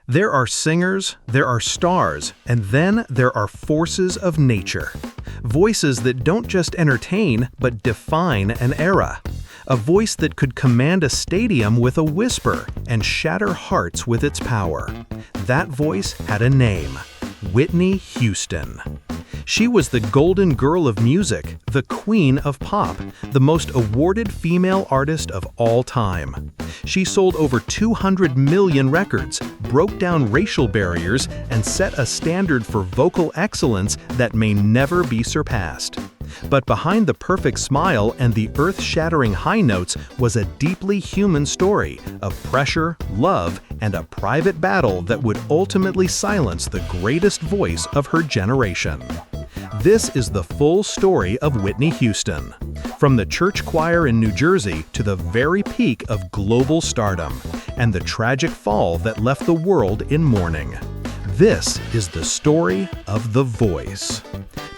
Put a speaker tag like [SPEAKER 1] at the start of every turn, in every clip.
[SPEAKER 1] There are singers, there are stars, and then there are forces of nature. Voices that don't just entertain, but define an era. A voice that could command a stadium with a whisper and shatter hearts with its power. That voice had a name: Whitney Houston. She was the golden girl of music, the queen of pop, the most awarded female artist of all time. She sold over 200 million records, broke down racial barriers, and set a standard for vocal excellence that may never be surpassed. But behind the perfect smile and the earth-shattering high notes was a deeply human story of pressure, love, and a private battle that would ultimately silence the greatest voice of her generation. This is the full story of Whitney Houston, from the church choir in New Jersey to the very peak of global stardom, and the tragic fall that left the world in mourning. This is the story of The Voice.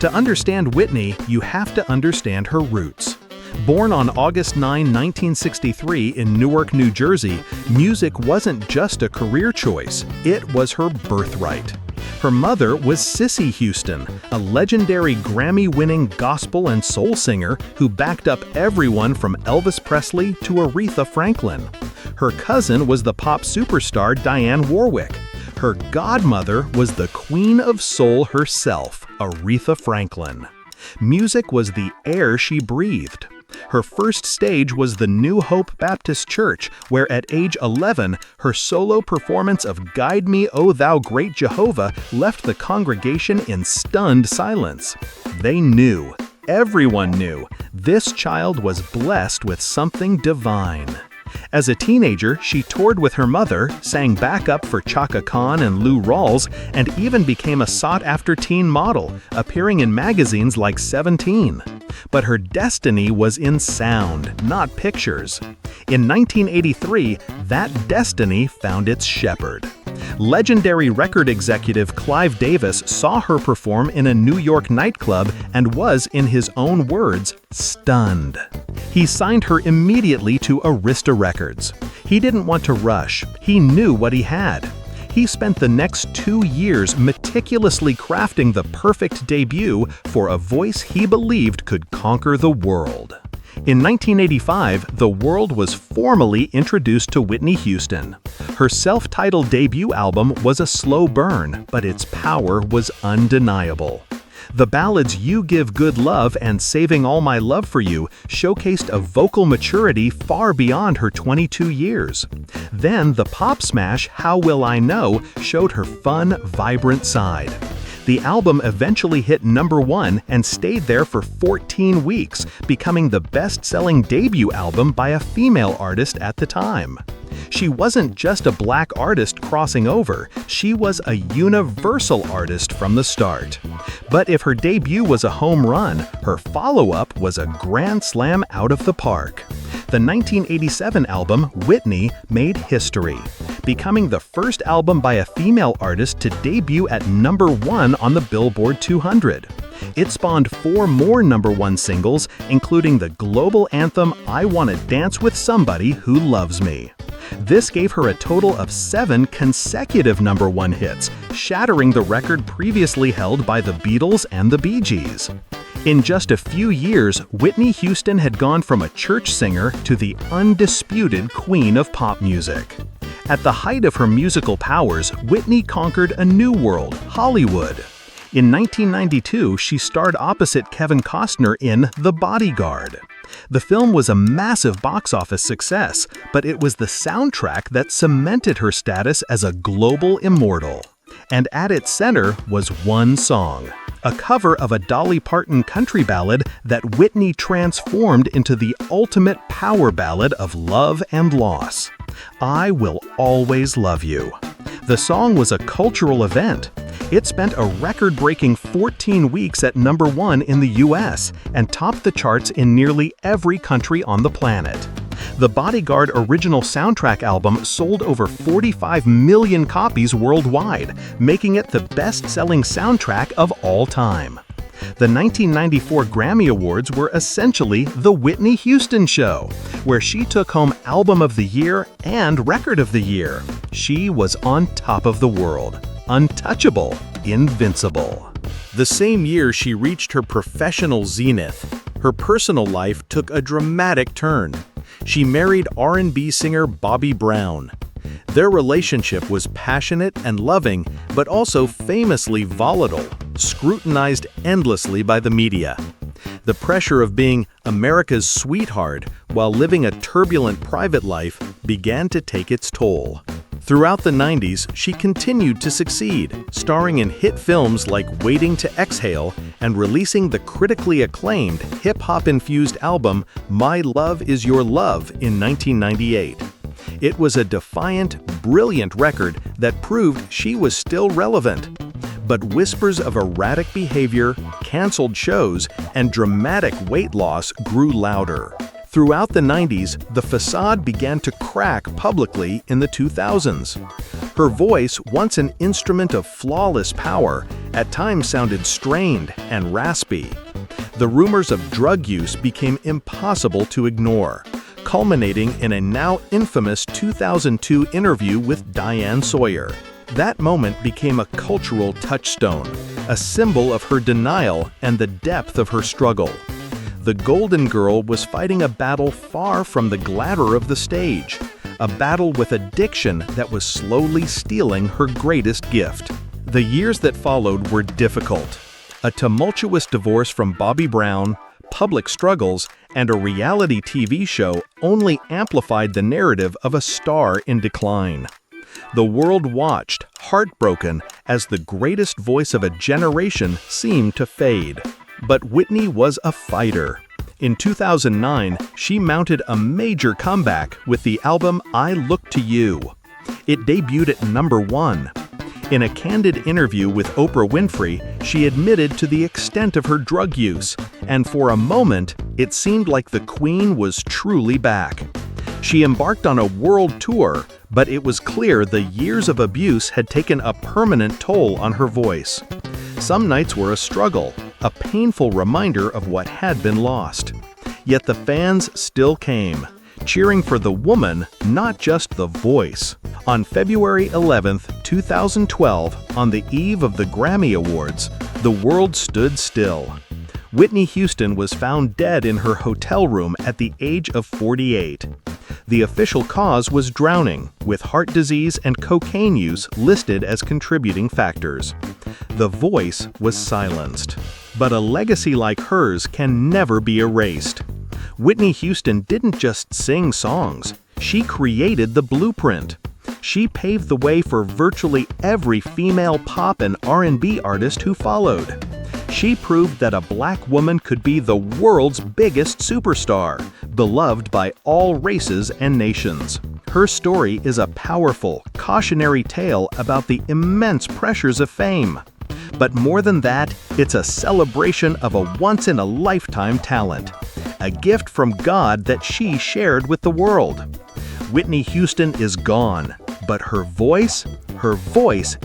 [SPEAKER 1] To understand Whitney, you have to understand her roots. Born on August 9, 1963 in Newark, New Jersey, music wasn't just a career choice, it was her birthright. Her mother was Sissy Houston, a legendary Grammy-winning gospel and soul singer who backed up everyone from Elvis Presley to Aretha Franklin. Her cousin was the pop superstar Dionne Warwick. Her godmother was the Queen of Soul herself, Aretha Franklin. Music was the air she breathed. Her first stage was the New Hope Baptist Church, where at age 11, her solo performance of Guide Me, O Thou Great Jehovah left the congregation in stunned silence. They knew, everyone knew, this child was blessed with something divine. As a teenager, she toured with her mother, sang backup for Chaka Khan and Lou Rawls, and even became a sought-after teen model, appearing in magazines like 17. But her destiny was in sound, not pictures. In 1983, that destiny found its shepherd. Legendary record executive Clive Davis saw her perform in a New York nightclub and was, in his own words, stunned. He signed her immediately to Arista Records. He didn't want to rush. He knew what he had. He spent the next 2 years meticulously crafting the perfect debut for a voice he believed could conquer the world. In 1985, the world was formally introduced to Whitney Houston. Her self-titled debut album was a slow burn, but its power was undeniable. The ballads You Give Good Love and Saving All My Love for You showcased a vocal maturity far beyond her 22 years. Then the pop smash How Will I Know showed her fun, vibrant side. The album eventually hit #1 and stayed there for 14 weeks, becoming the best-selling debut album by a female artist at the time. She wasn't just a black artist crossing over, she was a universal artist from the start. But if her debut was a home run, her follow-up was a grand slam out of the park. The 1987 album, Whitney, made history, becoming the first album by a female artist to debut at #1 on the Billboard 200. It spawned 4 more #1 singles, including the global anthem I Wanna Dance with Somebody Who Loves Me. This gave her a total of 7 consecutive #1 hits, shattering the record previously held by the Beatles and the Bee Gees. In just a few years, Whitney Houston had gone from a church singer to the undisputed queen of pop music. At the height of her musical powers, Whitney conquered a new world, Hollywood. In 1992, she starred opposite Kevin Costner in The Bodyguard. The film was a massive box office success, but it was the soundtrack that cemented her status as a global immortal. And at its center was one song, a cover of a Dolly Parton country ballad that Whitney transformed into the ultimate power ballad of love and loss. I Will Always Love You. The song was a cultural event. It spent a record-breaking 14 weeks at #1 in the US and topped the charts in nearly every country on the planet. The Bodyguard original soundtrack album sold over 45 million copies worldwide, making it the best-selling soundtrack of all time. The 1994 Grammy Awards were essentially the Whitney Houston show, where she took home Album of the Year and Record of the Year. She was on top of the world, untouchable, invincible. The same year she reached her professional zenith, her personal life took a dramatic turn. She married R&B singer Bobby Brown. Their relationship was passionate and loving, but also famously volatile, scrutinized endlessly by the media. The pressure of being America's sweetheart while living a turbulent private life began to take its toll. Throughout the 90s, she continued to succeed, starring in hit films like Waiting to Exhale and releasing the critically acclaimed hip-hop-infused album My Love Is Your Love in 1998. It was a defiant, brilliant record that proved she was still relevant. But whispers of erratic behavior, canceled shows, and dramatic weight loss grew louder. Throughout the 90s, the facade began to crack publicly in the 2000s. Her voice, once an instrument of flawless power, at times sounded strained and raspy. The rumors of drug use became impossible to ignore, culminating in a now infamous 2002 interview with Diane Sawyer. That moment became a cultural touchstone, a symbol of her denial and the depth of her struggle. The Golden Girl was fighting a battle far from the glamour of the stage, a battle with addiction that was slowly stealing her greatest gift. The years that followed were difficult. A tumultuous divorce from Bobby Brown, public struggles, and a reality TV show only amplified the narrative of a star in decline. The world watched, heartbroken, as the greatest voice of a generation seemed to fade. But Whitney was a fighter. In 2009, she mounted a major comeback with the album I Look to You. It debuted at #1. In a candid interview with Oprah Winfrey, she admitted to the extent of her drug use, and for a moment, it seemed like the Queen was truly back. She embarked on a world tour, but it was clear the years of abuse had taken a permanent toll on her voice. Some nights were a struggle, a painful reminder of what had been lost. Yet the fans still came, cheering for the woman, not just the voice. On February 11, 2012, on the eve of the Grammy Awards, the world stood still. Whitney Houston was found dead in her hotel room at the age of 48. The official cause was drowning, with heart disease and cocaine use listed as contributing factors. The voice was silenced. But a legacy like hers can never be erased. Whitney Houston didn't just sing songs, she created the blueprint. She paved the way for virtually every female pop and R&B artist who followed. She proved that a black woman could be the world's biggest superstar, beloved by all races and nations. Her story is a powerful, cautionary tale about the immense pressures of fame. But more than that, it's a celebration of a once-in-a-lifetime talent, a gift from God that she shared with the world. Whitney Houston is gone, but her voice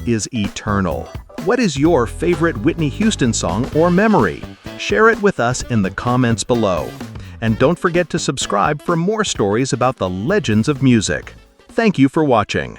[SPEAKER 1] is eternal. What is your favorite Whitney Houston song or memory? Share it with us in the comments below. And don't forget to subscribe for more stories about the legends of music. Thank you for watching.